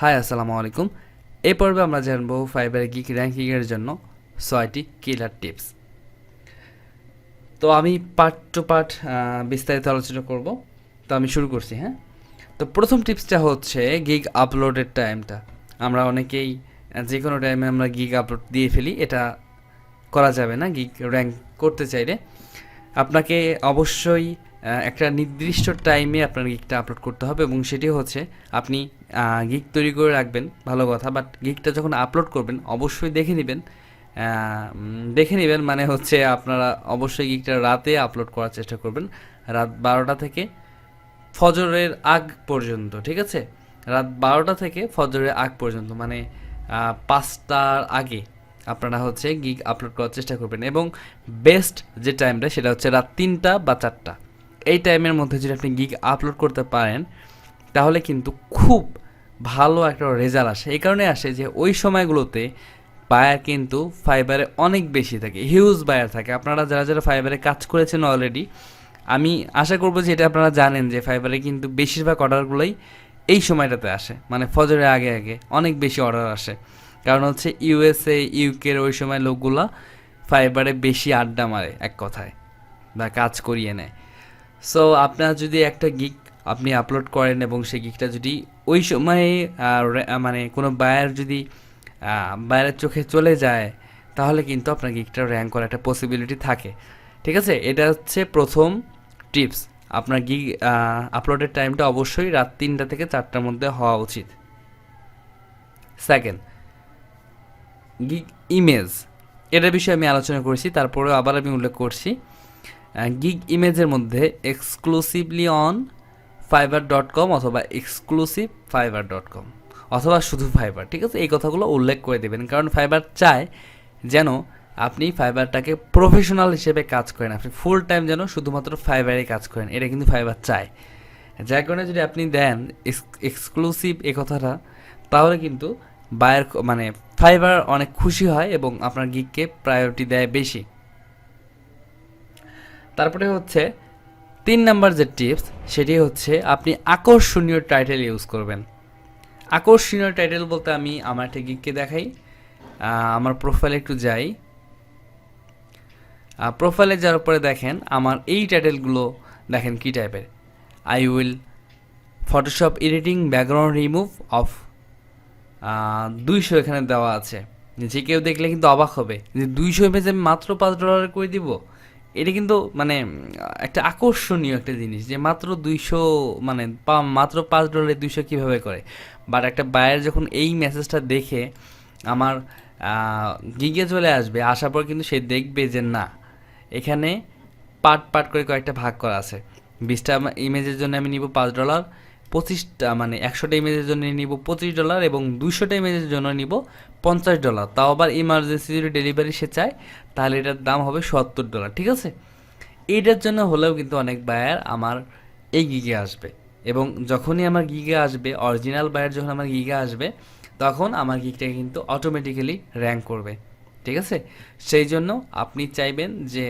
High আসসালামু আলাইকুম। এই পর্বে আমরা জানবো ফাইবারে গিগ র্যাঙ্কিংয়ের জন্য 6টি কিলার টিপস। তো আমি পার্ট টু পার্ট বিস্তারিত আলোচনা করব। তো আমি শুরু করছি। হ্যাঁ, তো প্রথম টিপসটা হচ্ছে গিগ আপলোডের টাইমটা। আমরা অনেকেই যে কোনো টাইমে আমরা গিগ আপলোড দিয়ে ফেলি, এটা করা যাবে না। গিগ র্যাঙ্ক করতে চাইলে আপনাকে অবশ্যই একটা নির্দিষ্ট টাইমে আপনার গিগটা আপলোড করতে হবে, এবং সেটি হচ্ছে আপনি গিগ তৈরি করে রাখবেন, ভালো কথা, বাট গিগটা যখন আপলোড করবেন অবশ্যই দেখে নেবেন মানে হচ্ছে আপনারা অবশ্যই গিগটা রাতে আপলোড করার চেষ্টা করবেন, রাত 12টা থেকে ফজরের আগ পর্যন্ত। ঠিক আছে, রাত 12টা থেকে ফজরের আগ পর্যন্ত, মানে 5টার আগে আপনারা হচ্ছে গিগ আপলোড করার চেষ্টা করবেন। এবং বেস্ট যে টাইমটা সেটা হচ্ছে রাত 3টা বা 4টা। এই টাইমের মধ্যে যদি আপনি গিগ আপলোড করতে পারেন তাহলে কিন্তু খুব ভালো একটা রেজাল্ট আসে। এই কারণে আসে যে ওই সময়গুলোতে বায়ার কিন্তু ফাইবারে অনেক বেশি থাকে, হিউজ বায়ার থাকে। আপনারা যারা যারা ফাইবারে কাজ করেছেন অলরেডি, আমি আশা করবো যে এটা আপনারা জানেন যে ফাইবারে কিন্তু বেশিরভাগ অর্ডারগুলোই এই সময়টাতে আসে, মানে ফজরের আগে আগে অনেক বেশি অর্ডার আসে। কারণ হচ্ছে ইউএসএ ইউকের ওই সময় লোকগুলা ফাইবারে বেশি আড্ডা মারে, এক কথায়, বা কাজ করিয়ে নেয়। সো আপনার যদি একটা গিগ আপনি আপলোড করেন এবং সেই গিগটা যদি ওই সময়ে মানে কোনো বায়ার যদি বায়ারের চোখে চলে যায়, তাহলে কিন্তু আপনার গিগটা র্যাঙ্ক করার একটা পসিবিলিটি থাকে। ঠিক আছে, এটা হচ্ছে প্রথম টিপস। আপনার গিগ আপলোডের টাইমটা অবশ্যই রাত 3টা থেকে 4টার মধ্যে হওয়া উচিত। সেকেন্ড, গিগ ইমেজ, এটার বিষয়ে আমি আলোচনা করেছি, তারপরেও আবার আমি উল্লেখ করছি। গিগ ইমেজের মধ্যে এক্সক্লুসিভলি অন fiverr.com অথবা এক্সক্লুসিভ fiverr.com অথবা শুধু ফাইবার। ঠিক আছে, এই কথাগুলো উল্লেখ করে দেবেন, কারণ ফাইবার চায় যেন আপনি ফাইবারটাকে প্রফেশনাল হিসেবে কাজ করেন, আপনি ফুল টাইম যেন শুধুমাত্র ফাইবারে কাজ করেন, এটা কিন্তু ফাইবার চায়। যার কারণে যদি আপনি দেন এক্সক্লুসিভ এ কথাটা, তাহলে কিন্তু বায়ার মানে ফাইবার অনেক খুশি হয় এবং আপনার গিগকে প্রায়োরিটি দেয় বেশি। তারপরে হচ্ছে 3 নাম্বার যে টিপস, সেটি হচ্ছে আপনি আকর্ষণীয় টাইটেল ইউজ করবেন। আকর্ষণীয় টাইটেল বলতে আমি আমার একটা গিগকে দেখাই। আমার প্রোফাইলে একটু যাই। প্রোফাইলে যাওয়ার পরে দেখেন আমার এই টাইটেলগুলো দেখেন কী টাইপের। I will Photoshop editing background remove of 200 এখানে দেওয়া আছে। যে কেউ দেখলে কিন্তু অবাক হবে যে 200 ইমেজ আমি মাত্র $5 করে দিব। এটা কিন্তু মানে একটা আকর্ষণীয় একটা জিনিস যে মাত্র 200, মানে মাত্র $5 200 কীভাবে করে। বাট একটা বায়ার যখন এই মেসেজটা দেখে আমার গিগে চলে আসবে, আসার পর কিন্তু সে দেখবে যে না, এখানে পার্ট পার্ট করে কয়েকটা ভাগ করা আছে। 20টা ইমেজের জন্য আমি নিব $5, 25টা মানে 100টা ইমেজের জন্য নিব $25, এবং 200টা ইমেজের জন্য নিব $50। তাও আবার ইমার্জেন্সি যদি ডেলিভারি সে চায় তাহলে এটার দাম হবে $70। ঠিক আছে, এইটার জন্য হলেও কিন্তু অনেক বায়ার আমার এই গিগে আসবে, এবং যখনই আমার গিগে আসবে, অরিজিনাল বায়ার যখন আমার গিগে আসবে, তখন আমার গিগটাকে কিন্তু অটোমেটিক্যালি র্যাঙ্ক করবে। ঠিক আছে, সেই জন্য আপনি চাইবেন যে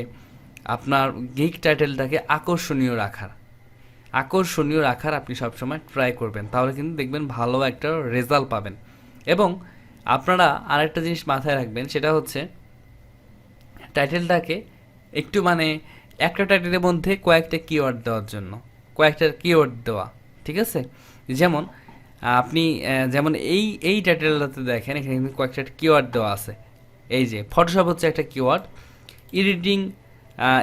আপনার গিগ টাইটেলটাকে আকর্ষণীয় রাখার আপনি সবসময় ট্রাই করবেন, তাহলে কিন্তু দেখবেন ভালো একটা রেজাল্ট পাবেন। এবং আপনারা আরেকটা জিনিস মাথায় রাখবেন, সেটা হচ্ছে টাইটেলটাকে একটু মানে একটা টাইটেলের মধ্যে কয়েকটা কিওয়ার্ড দেওয়ার জন্য, কয়েকটা কিওয়ার্ড দেওয়া। ঠিক আছে, যেমন আপনি যেমন এই টাইটেলটাতে দেখেন এখানে কিন্তু কয়েকটা কিওয়ার্ড দেওয়া আছে। এই যে ফটোশপ হচ্ছে একটা কিওয়ার্ড, এডিটিং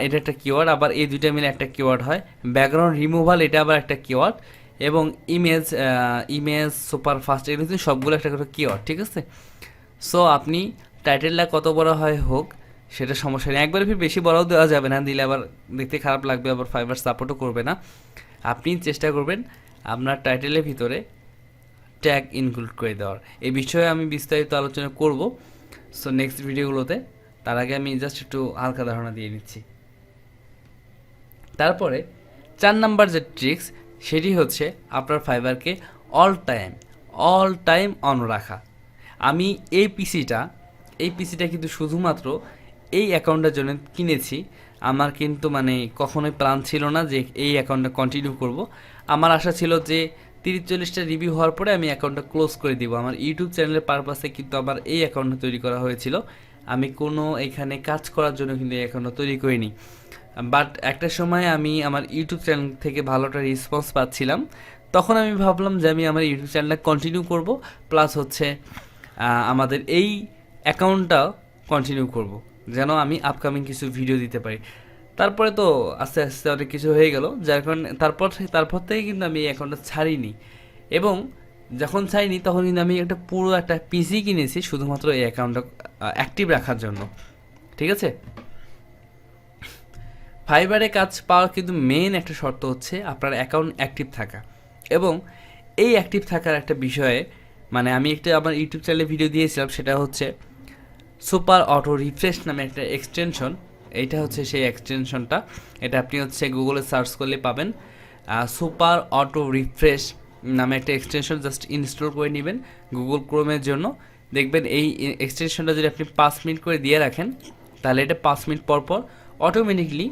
এটা একটা কিওয়ার্ড, আবার এই দুইটা মিলে একটা কিওয়ার্ড হয়। ব্যাকগ্রাউন্ড রিমুভাল এটা আবার একটা কিওয়ার্ড, এবং ইমেজ সুপার ফাস্ট, এগুলো কিন্তু সবগুলো একটা করে কিওয়ার্ড। ঠিক আছে, সো আপনি টাইটেলটা কত বড় হয় হোক সেটা সমস্যা নেই, একবারে ফির বেশি বড়ও দেওয়া যাবে না, দিলে আবার দেখতে খারাপ লাগবে, আবার ফাইবার সাপোর্টও করবে না। আপনি চেষ্টা করবেন আপনার টাইটেলের ভিতরে ট্যাগ ইনক্লুড করে দেওয়ার। এই বিষয়ে আমি বিস্তারিত আলোচনা করব সো নেক্সট ভিডিওগুলোতে। তার আগে আমি জাস্ট একটু হালকা ধারণা দিয়ে নিচ্ছি। তারপরে 4 নাম্বার যে ট্রিক্স, সেটি হচ্ছে আপনার ফাইবারকে অল টাইম অন রাখা। আমি এই পিসিটা কিন্তু শুধুমাত্র এই অ্যাকাউন্টের জন্য কিনেছি। আমার কিন্তু মানে কখনোই প্ল্যান ছিল না যে এই অ্যাকাউন্টটা কন্টিনিউ করব। আমার আশা ছিল যে 30-40টা রিভিউ হওয়ার পরে আমি অ্যাকাউন্টটা ক্লোজ করে দিব। আমার ইউটিউব চ্যানেলের পারপাসে কিন্তু আমার এই অ্যাকাউন্টটা তৈরি করা হয়েছিল। আমি কোনো এখানে কাজ করার জন্য কিন্তু এই অ্যাকাউন্টটা তৈরি করিনি। বাট একটা সময় আমি আমার ইউটিউব চ্যানেল থেকে ভালো একটা রেসপন্স পাচ্ছিলাম, তখন আমি ভাবলাম যে আমি আমার ইউটিউব চ্যানেলটা কন্টিনিউ করব, প্লাস হচ্ছে আমাদের এই অ্যাকাউন্টটা কন্টিনিউ করব, যেন আমি আপকামিং কিছু ভিডিও দিতে পারি। তারপরে তো আস্তে আস্তে অনেক কিছু হয়ে গেল, যার কারণে তারপর থেকে কিন্তু আমি এই অ্যাকাউন্টটা ছাড়িনি। এবং যখন ছাড়িনি তখন কিন্তু আমি পুরো একটা পিসি কিনেছি শুধুমাত্র এই অ্যাকাউন্টটা অ্যাক্টিভ রাখার জন্য। ঠিক আছে, ফাইবারে কাজ পাওয়ার কিন্তু মেইন একটা শর্ত হচ্ছে আপনার অ্যাকাউন্ট অ্যাক্টিভ থাকা। এবং এই অ্যাক্টিভ থাকার একটা বিষয়ে মানে আমি একটা আমার ইউটিউব চ্যানেলে ভিডিও দিয়েছিলাম, সেটা হচ্ছে সুপার অটো রিফ্রেশ নামে একটা এক্সটেনশন। এইটা হচ্ছে সেই এক্সটেনশনটা, এটা আপনি হচ্ছে গুগলে সার্চ করলে পাবেন। সুপার অটো রিফ্রেশ নামে একটা এক্সটেনশন জাস্ট ইনস্টল করে নেবেন গুগল ক্রোমের জন্য। দেখবেন এই এক্সটেনশনটা যদি আপনি 5 মিনিট করে দিয়ে রাখেন, তাহলে এটা 5 মিনিট পর পর অটোমেটিকলি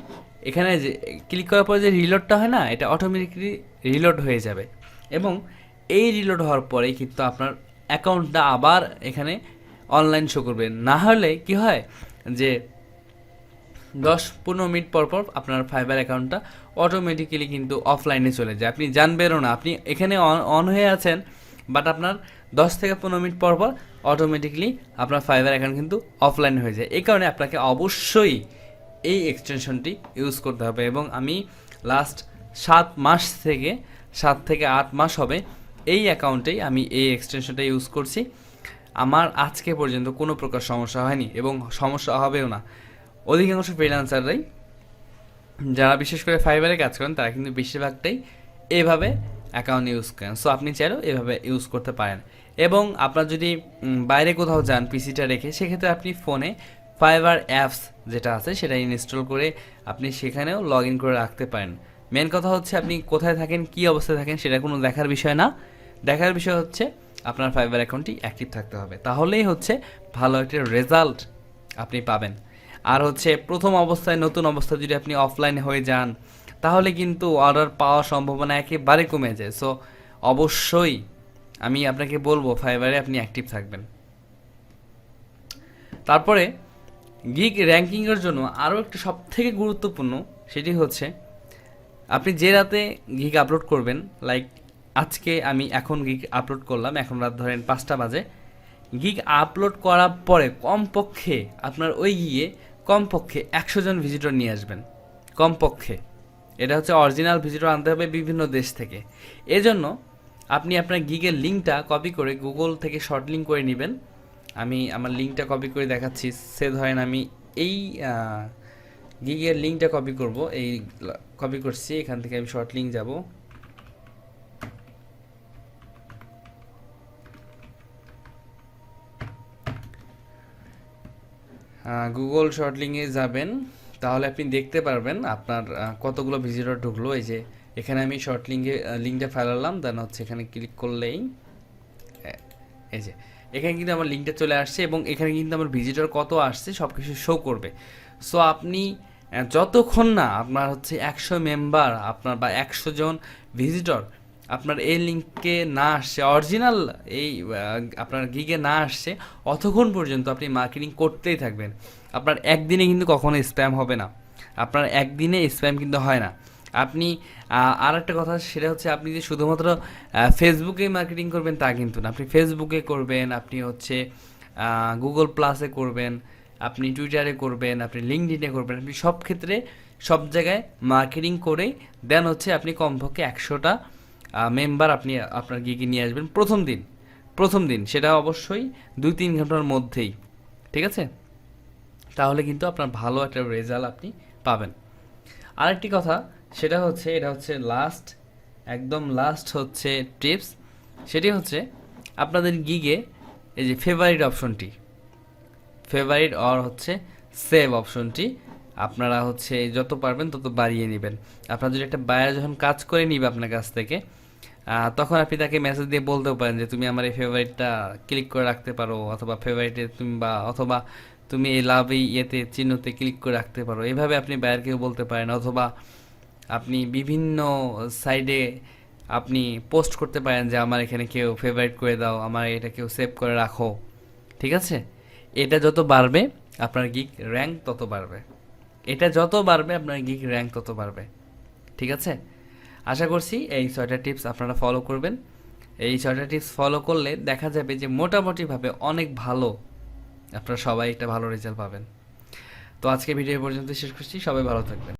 এখানে যে ক্লিক করার পরে যে রিলোডটা হয় না, এটা অটোমেটিকলি রিলোড হয়ে যাবে। এবং এই রিলোড হওয়ার পরেই কিন্তু আপনার অ্যাকাউন্টটা আবার এখানে অনলাইন শো করবে। না হলে কি হয় যে 10-15 মিনিট পর পর আপনার ফাইবার অ্যাকাউন্টটা অটোমেটিক্যালি কিন্তু অফলাইনে চলে যায়, আপনি জানবেনও না। আপনি এখানে অন হয়ে আছেন, বাট আপনার 10 থেকে 15 মিনিট পর পর অটোমেটিকলি আপনার ফাইবার অ্যাকাউন্ট কিন্তু অফলাইন হয়ে যায়। এই কারণে আপনাকে অবশ্যই এই এক্সটেনশনটি ইউজ করতে হবে। এবং আমি লাস্ট 7 থেকে 8 মাস হবে এই অ্যাকাউন্টেই আমি এই এক্সটেনশনটা ইউজ করছি। আমার আজকে পর্যন্ত কোনো প্রকার সমস্যা হয়নি এবং সমস্যা হবেও না। অধিকাংশ ফ্রিল্যান্সাররাই যারা বিশেষ করে ফাইবারে কাজ করেন তারা কিন্তু বেশিরভাগটাই এভাবে অ্যাকাউন্ট ইউজ করেন। সো আপনি চাইলেও এভাবে ইউজ করতে পারেন। এবং আপনার যদি বাইরে কোথাও যান পিসিটা রেখে, সেক্ষেত্রে আপনি ফোনে ফাইবার অ্যাপস যেটা আছে সেটা ইনস্টল করে আপনি সেখানেও লগ ইন করে রাখতে পারেন। মেন কথা হচ্ছে আপনি কোথায় থাকেন, কী অবস্থায় থাকেন সেটা কোনো দেখার বিষয় না। দেখার বিষয় হচ্ছে আপনার ফাইবার অ্যাকাউন্টটি অ্যাক্টিভ থাকতে হবে, তাহলেই হচ্ছে ভালো একটা রেজাল্ট আপনি পাবেন। আর হচ্ছে প্রথম অবস্থায় নতুন অবস্থায় যদি আপনি অফলাইনে হয়ে যান, তাহলে কিন্তু অর্ডার পাওয়ার সম্ভাবনা একেবারে কমে যায়। সো অবশ্যই আমি আপনাকে বলবো ফাইবারে আপনি অ্যাক্টিভ থাকবেন। তারপরে গিগ র্যাঙ্কিংয়ের জন্য আরও একটা সবথেকে গুরুত্বপূর্ণ, সেটি হচ্ছে আপনি যে রাতে গিগ আপলোড করবেন, লাইক আজকে আমি এখন গিগ আপলোড করলাম, এখন রাত ধরেন 5টা বাজে। গিগ আপলোড করার পরে কমপক্ষে আপনার ওই গিগে কমপক্ষে 100 জন ভিজিটর নিয়ে আসবেন, কমপক্ষে। এটা হচ্ছে অরিজিনাল ভিজিটর আনতে হবে বিভিন্ন দেশ থেকে। এজন্য আপনি আপনার গিগের লিঙ্কটা কপি করে গুগল থেকে শর্ট লিঙ্ক করে নেবেন। আমি আমার লিঙ্কটা কপি করে দেখাচ্ছি। সে ধরেন আমি এই গিগের লিঙ্কটা কপি করব, এই কপি করছি, এখান থেকে আমি শর্ট লিঙ্ক যাব। গুগল শর্ট লিঙ্কে যাবেন, তাহলে আপনি দেখতে পারবেন আপনার কতগুলো ভিজিটর ঢুকলো। এই যে এখানে আমি শর্ট লিঙ্কটা ফেলালাম, দেন হচ্ছে এখানে ক্লিক করলেই এই যে এখানে কিন্তু আমার লিঙ্কটা চলে আসছে এবং এখানে কিন্তু আমার ভিজিটর কত আসছে সব কিছু শো করবে। সো আপনি যতক্ষণ না আপনার হচ্ছে 100 মেম্বার আপনার বা 100 জন ভিজিটর আপনার এই লিঙ্কে না আসছে, অরিজিনাল এই আপনার গিগে না আসছে, অতক্ষণ পর্যন্ত আপনি মার্কেটিং করতেই থাকবেন। আপনার একদিনে কিন্তু কখনো স্প্যাম হবে না, আপনার একদিনে স্প্যাম কিন্তু হয় না। আপনি আর একটা কথা, সেটা হচ্ছে আপনি যে শুধুমাত্র ফেসবুকে মার্কেটিং করবেন তা কিন্তু না। আপনি ফেসবুকে করবেন, আপনি হচ্ছে গুগল প্লাসে করবেন, আপনি টুইটারে করবেন, আপনি লিঙ্কডইনে করবেন, আপনি সব ক্ষেত্রে সব জায়গায় মার্কেটিং করেই দেন হচ্ছে আপনি কমপক্ষে 100টা মেম্বার আপনি আপনার গিগে নিয়ে আসবেন প্রথম দিন, সেটা অবশ্যই 2-3 ঘন্টার মধ্যেই। ঠিক আছে, তাহলে কিন্তু আপনার ভালো একটা রেজাল্ট আপনি পাবেন। আরেকটি কথা, সেটা হচ্ছে এটা হচ্ছে একদম লাস্ট হচ্ছে টিপস, সেটি হচ্ছে আপনাদের গিগে এই যে ফেভারিট অর হচ্ছে সেভ অপশনটি আপনারা হচ্ছে যত পারবেন তত বাড়িয়ে নেবেন। আপনার যদি একটা বায়ার যখন কাজ করে নিবে আপনার কাছ থেকে, তখন আপনি তাকে মেসেজ দিয়ে বলতেও পারেন যে তুমি আমার এই ফেভারিটটা ক্লিক করে রাখতে পারো, অথবা ফেভারিটে অথবা তুমি এই ইয়েতে চিহ্নতে ক্লিক করে রাখতে পারো। এভাবে আপনি বায়ারকেও বলতে পারেন, অথবা আপনি বিভিন্ন সাইডে আপনি পোস্ট করতে পারেন যে আমার এখানে কেউ ফেভারিট করে দাও, আমার এটা কেউ সেভ করে রাখো। ঠিক আছে, এটা যত বাড়বে আপনার গিগ র্যাঙ্ক তত বাড়বে, এটা যত বাড়বে আপনার গিগ র্যাঙ্ক তত বাড়বে। ঠিক আছে, আশা করছি এই 6টা টিপস আপনারা ফলো করবেন। এই 6টা টিপস ফলো করলে দেখা যাবে যে মোটামুটিভাবে অনেক ভালো, আপনারা সবাই একটা ভালো রেজাল্ট পাবেন। তো আজকে ভিডিও পর্যন্ত শেষ করছি, সবাই ভালো থাকবেন।